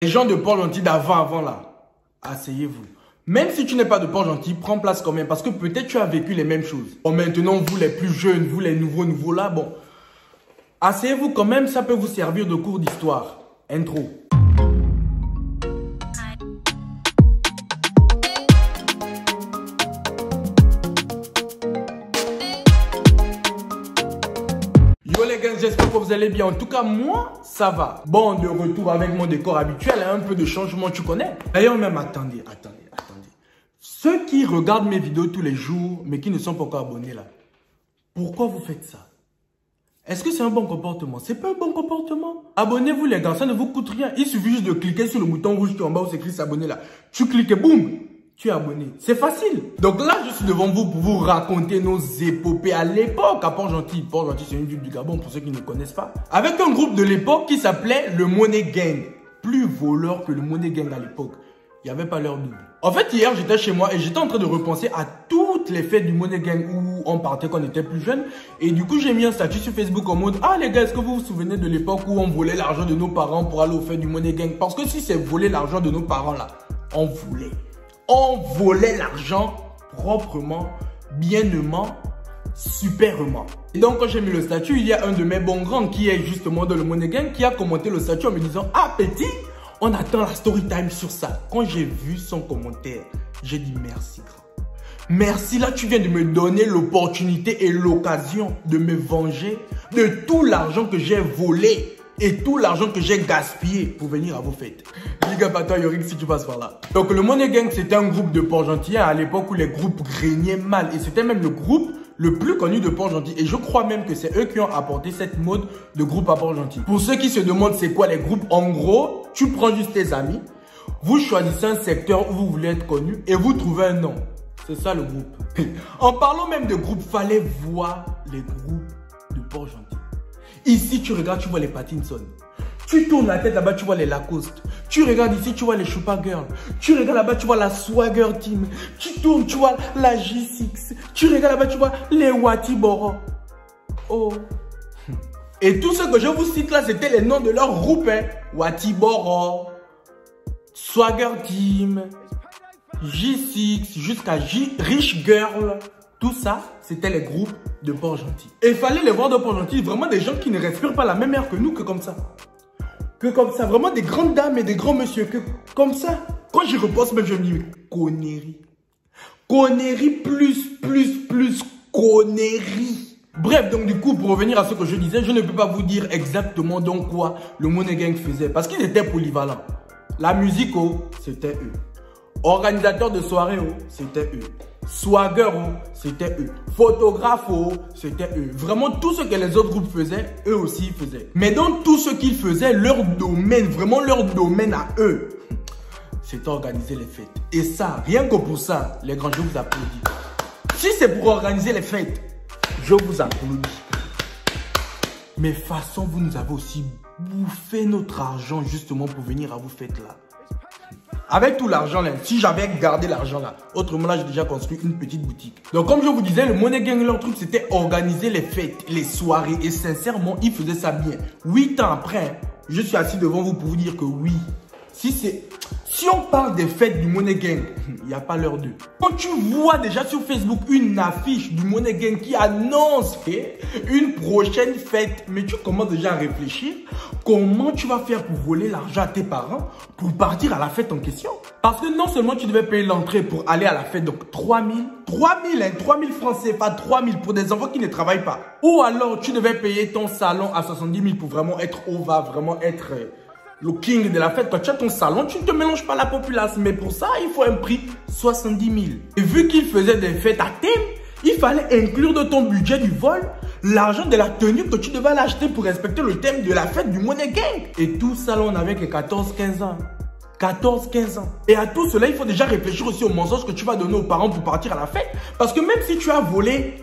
Les gens de Port-Gentil d'avant là, asseyez-vous. Même si tu n'es pas de Port-Gentil, prends place quand même parce que peut-être tu as vécu les mêmes choses. Bon, maintenant, vous les plus jeunes, vous les nouveaux là, bon. Asseyez-vous quand même, ça peut vous servir de cours d'histoire. Intro. Yo les gars, j'espère que vous allez bien. En tout cas, moi, ça va. Bon, de retour avec mon décor habituel, un peu de changement, tu connais. D'ailleurs même, attendez. Ceux qui regardent mes vidéos tous les jours, mais qui ne sont pas encore abonnés là, pourquoi vous faites ça? Est-ce que c'est un bon comportement? C'est pas un bon comportement. Abonnez-vous les gars, ça ne vous coûte rien. Il suffit juste de cliquer sur le bouton rouge qui est en bas où c'est écrit s'abonner là. Tu cliques et boum, tu es abonné. C'est facile. Donc là, je suis devant vous pour vous raconter nos épopées à l'époque à Port-Gentil. Port-Gentil, c'est une ville du Gabon pour ceux qui ne connaissent pas. Avec un groupe de l'époque qui s'appelait le Money Gang. Plus voleur que le Money Gang à l'époque. Il n'y avait pas leur double. En fait, hier, j'étais chez moi et j'étais en train de repenser à toutes les fêtes du Money Gang où on partait quand on était plus jeune. Et du coup, j'ai mis un statut sur Facebook en mode « Ah les gars, est-ce que vous vous souvenez de l'époque où on volait l'argent de nos parents pour aller aux fêtes du Money Gang ?» Parce que si c'est voler l'argent de nos parents là, on volait l'argent proprement, bienement, superement. Et donc, quand j'ai mis le statut, il y a un de mes bons grands qui est justement dans le Money Gang qui a commenté le statut en me disant « Ah petit !» On attend la story time sur ça. Quand j'ai vu son commentaire, j'ai dit merci grand. Merci, là tu viens de me donner l'opportunité et l'occasion de me venger de tout l'argent que j'ai volé et tout l'argent que j'ai gaspillé pour venir à vos fêtes. Big up à toi Yorick si tu passes par là. Donc le Money Gang c'était un groupe de Port-Gentil à l'époque où les groupes régnaient mal. Et c'était même le groupe le plus connu de Port-Gentil. Et je crois même que c'est eux qui ont apporté cette mode de groupe à Port-Gentil. Pour ceux qui se demandent c'est quoi les groupes, en gros, tu prends juste tes amis, vous choisissez un secteur où vous voulez être connu et vous trouvez un nom. C'est ça le groupe. En parlant même de groupe, fallait voir les groupes de Port-Gentil. Ici, tu regardes, tu vois les Pattinson. Tu tournes la tête là-bas, tu vois les Lacoste. Tu regardes ici, tu vois les Chupa Girl. Tu regardes là-bas, tu vois la Swagger Team. Tu tournes, tu vois la J6. Tu regardes là-bas, tu vois les Watiboro. Oh. Et tout ce que je vous cite là, c'était les noms de leur groupe. Hein. Watiboro, Swagger Team, J6, jusqu'à Rich Girl. Tout ça, c'était les groupes de Port-Gentil. Et il fallait les voir de Port-Gentil, vraiment des gens qui ne respirent pas la même air que nous, que comme ça. Que comme ça, vraiment des grandes dames et des grands messieurs, que comme ça. Quand j'y repense, même je me dis, mais connerie. Connerie plus connerie. Bref, donc du coup, pour revenir à ce que je disais, je ne peux pas vous dire exactement donc quoi le Money Gang faisait. Parce qu'ils étaient polyvalents. La musique, oh, c'était eux. Organisateurs de soirée, oh, c'était eux. Swagger, oh, c'était eux. Photographe, oh, c'était eux. Vraiment, tout ce que les autres groupes faisaient, eux aussi ils faisaient. Mais dans tout ce qu'ils faisaient, leur domaine, vraiment leur domaine à eux, c'était organiser les fêtes. Et ça, rien que pour ça, les grands, je vous applaudis. Si c'est pour organiser les fêtes, je vous applaudis. Mais façon, vous nous avez aussi bouffé notre argent justement pour venir à vos fêtes là. Avec tout l'argent là, si j'avais gardé l'argent là, autrement là, j'ai déjà construit une petite boutique. Donc comme je vous disais, le Money Gang, leur truc, c'était organiser les fêtes, les soirées. Et sincèrement, ils faisaient ça bien. 8 ans après, je suis assis devant vous pour vous dire que oui. Si on parle des fêtes du Money Gang, il n'y a pas l'heure d'eux. Quand tu vois déjà sur Facebook une affiche du Money Gang qui annonce une prochaine fête, mais tu commences déjà à réfléchir comment tu vas faire pour voler l'argent à tes parents pour partir à la fête en question. Parce que non seulement tu devais payer l'entrée pour aller à la fête, donc 3000 francs CFA, 3000 pour des enfants qui ne travaillent pas. Ou alors tu devais payer ton salon à 70 000 pour vraiment être vraiment être le king de la fête. Quand tu as ton salon, tu ne te mélanges pas la populace. Mais pour ça, il faut un prix 70 000. Et vu qu'ils faisaient des fêtes à thème, il fallait inclure dans ton budget du vol l'argent de la tenue que tu devais l'acheter pour respecter le thème de la fête du Money Gang. Et tout ça, là, on avait que 14-15 ans. 14-15 ans. Et à tout cela, il faut déjà réfléchir aussi aux mensonges que tu vas donner aux parents pour partir à la fête. Parce que même si tu as volé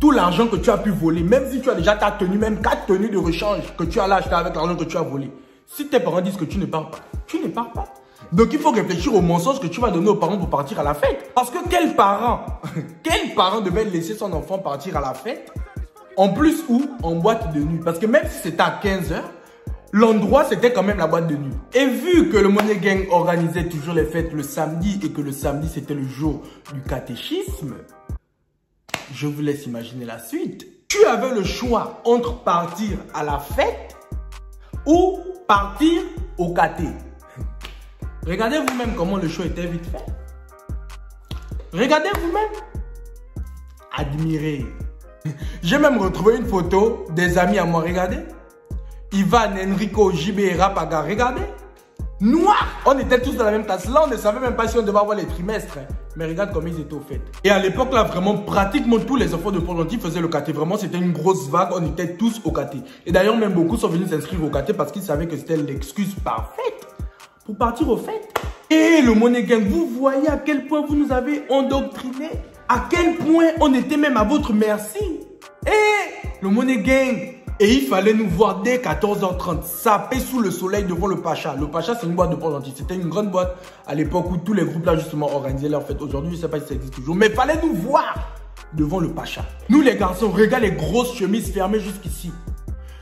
tout l'argent que tu as pu voler, même si tu as déjà ta tenue, même 4 tenues de rechange que tu as là acheté avec l'argent que tu as volé, si tes parents disent que tu ne pars pas, tu ne pars pas. Donc il faut réfléchir aux mensonges que tu vas donner aux parents pour partir à la fête. Parce que quel parent devait laisser son enfant partir à la fête, en plus ou en boîte de nuit? Parce que même si c'était à 15 h, l'endroit, c'était quand même la boîte de nuit. Et vu que le Money Gang organisait toujours les fêtes le samedi et que le samedi, c'était le jour du catéchisme, je vous laisse imaginer la suite. Tu avais le choix entre partir à la fête ou partir au caté. Regardez vous-même comment le show était vite fait. Regardez vous-même. Admirez. J'ai même retrouvé une photo des amis à moi. Regardez. Ivan, Enrico, JB et Rapaga. Regardez. Noir. On était tous dans la même classe. Là, on ne savait même pas si on devait avoir les trimestres. Mais regarde comme ils étaient au fait. Et à l'époque, là, vraiment, pratiquement tous les enfants de Port-Gentil faisaient le caté. Vraiment, c'était une grosse vague. On était tous au caté. Et d'ailleurs, même beaucoup sont venus s'inscrire au caté parce qu'ils savaient que c'était l'excuse parfaite pour partir aux fêtes. Et le Money Gang, vous voyez à quel point vous nous avez endoctrinés, à quel point on était même à votre merci. Et le Money Gang, et il fallait nous voir dès 14h30, saper sous le soleil devant le Pacha. Le Pacha, c'est une boîte de Port-Gentil. C'était une grande boîte à l'époque où tous les groupes là justement organisaient leur fête. Aujourd'hui, je ne sais pas si ça existe toujours, mais il fallait nous voir devant le Pacha. Nous les garçons, regarde les grosses chemises fermées jusqu'ici.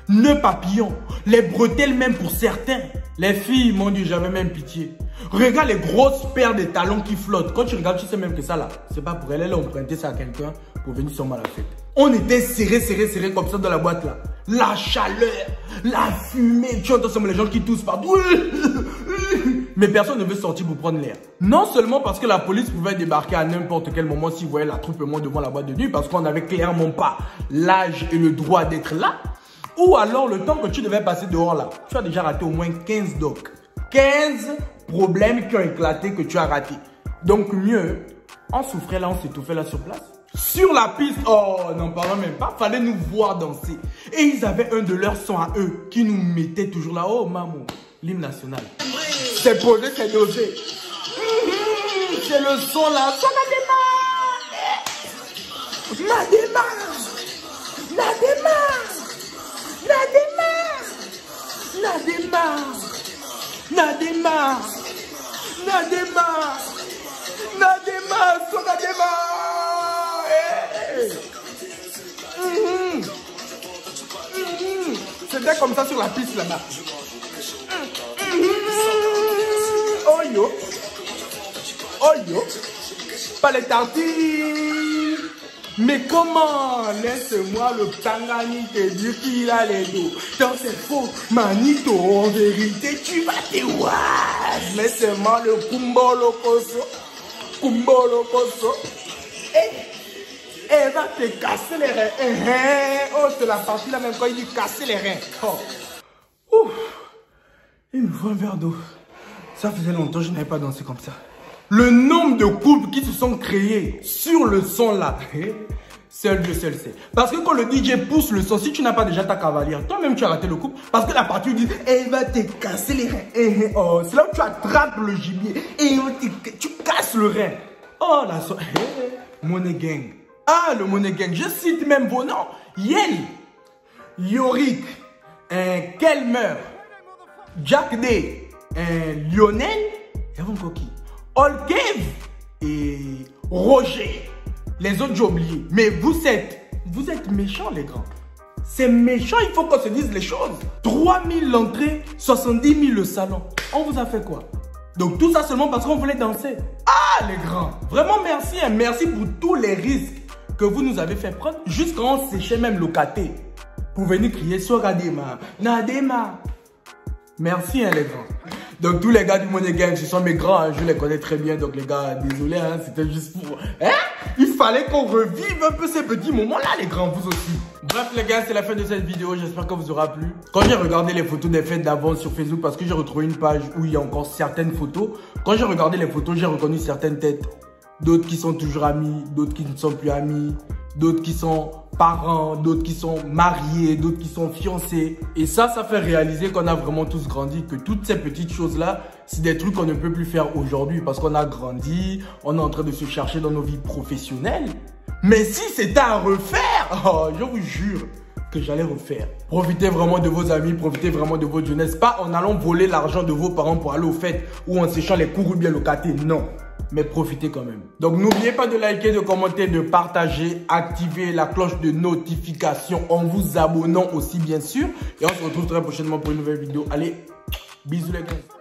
Nœuds papillons, les bretelles même pour certains. Les filles, mon Dieu, j'avais même pitié. Regarde les grosses paires de talons qui flottent. Quand tu regardes, tu sais même que ça là, c'est pas pour elle. Elle a emprunté ça à quelqu'un pour venir sûrement à la fête. On était serrés comme ça dans la boîte là. La chaleur, la fumée. Tu entends seulement les gens qui toussent partout. Mais personne ne veut sortir pour prendre l'air. Non seulement parce que la police pouvait débarquer à n'importe quel moment s'ils voyaient la troupe devant la boîte de nuit, parce qu'on n'avait clairement pas l'âge et le droit d'être là. Ou alors le temps que tu devais passer dehors là, tu as déjà raté au moins 15 docs. 15 problèmes qui ont éclaté que tu as raté. Donc mieux, on souffrait là, on s'étouffait là sur place. Sur la piste, oh n'en parlons même pas, fallait nous voir danser. Et ils avaient un de leurs sons à eux qui nous mettait toujours là. Oh maman, l'hymne national. C'est posé, c'est dosé. C'est le son là. Nadema. C'était comme ça sur la piste là-bas. Oh yo. Pas les tartines. Mais comment? Laisse-moi le Tangani te dire qu'il a les dos. Dans ces faux manito, en vérité, tu vas te voir. Laisse-moi le Kumbolo Koso. Elle va te casser les reins. Oh, c'est la partie là même quand il dit casser les reins. Oh. Ouf. Il me faut un verre d'eau. Ça faisait longtemps que je n'avais pas dansé comme ça. Le nombre de couples qui se sont créés sur le son là, seul Dieu seul sait. Parce que quand le DJ pousse le son, si tu n'as pas déjà ta cavalière, toi-même tu as raté le couple. Parce que la partie où dit, elle va te casser les reins. Oh, c'est là où tu attrapes le gibier et tu casses le rein. Oh la son. Money Gang. Ah, le Money Gang. Je cite même vos noms. Yel, Yorick, Kelmer, Jack Day, Lionel, et vous qui? Olkev et Roger. Les autres, j'ai oublié. Mais vous êtes méchants, les grands. C'est méchant, il faut qu'on se dise les choses. 3000 l'entrée, 70 000 le salon. On vous a fait quoi? Donc tout ça seulement parce qu'on voulait danser. Ah, les grands. Vraiment merci. Hein. Merci pour tous les risques que vous nous avez fait prendre. Jusqu'à on séchait même le caté. Pour venir crier sur Nadema. Merci, hein, les grands. Donc tous les gars du Money Gang, ce sont mes grands, hein, je les connais très bien. Donc les gars, désolé, hein, c'était juste pour... Hein? Il fallait qu'on revive un peu ces petits moments-là, les grands, vous aussi. Bref les gars, c'est la fin de cette vidéo, j'espère que vous aura plu. Quand j'ai regardé les photos des fêtes d'avant sur Facebook, parce que j'ai retrouvé une page où il y a encore certaines photos. Quand j'ai regardé les photos, j'ai reconnu certaines têtes. D'autres qui sont toujours amis, d'autres qui ne sont plus amis, d'autres qui sont parents, d'autres qui sont mariés, d'autres qui sont fiancés. Et ça fait réaliser qu'on a vraiment tous grandi, que toutes ces petites choses-là, c'est des trucs qu'on ne peut plus faire aujourd'hui parce qu'on a grandi, on est en train de se chercher dans nos vies professionnelles. Mais si c'était à refaire, oh, je vous jure que j'allais refaire. Profitez vraiment de vos amis, profitez vraiment de votre jeunesse. Pas en allant voler l'argent de vos parents pour aller aux fêtes ou en séchant les cours ou bien le caté, non. mais profitez quand même. Donc n'oubliez pas de liker, de commenter, de partager, activer la cloche de notification en vous abonnant aussi bien sûr. Et on se retrouve très prochainement pour une nouvelle vidéo. Allez, bisous les gars.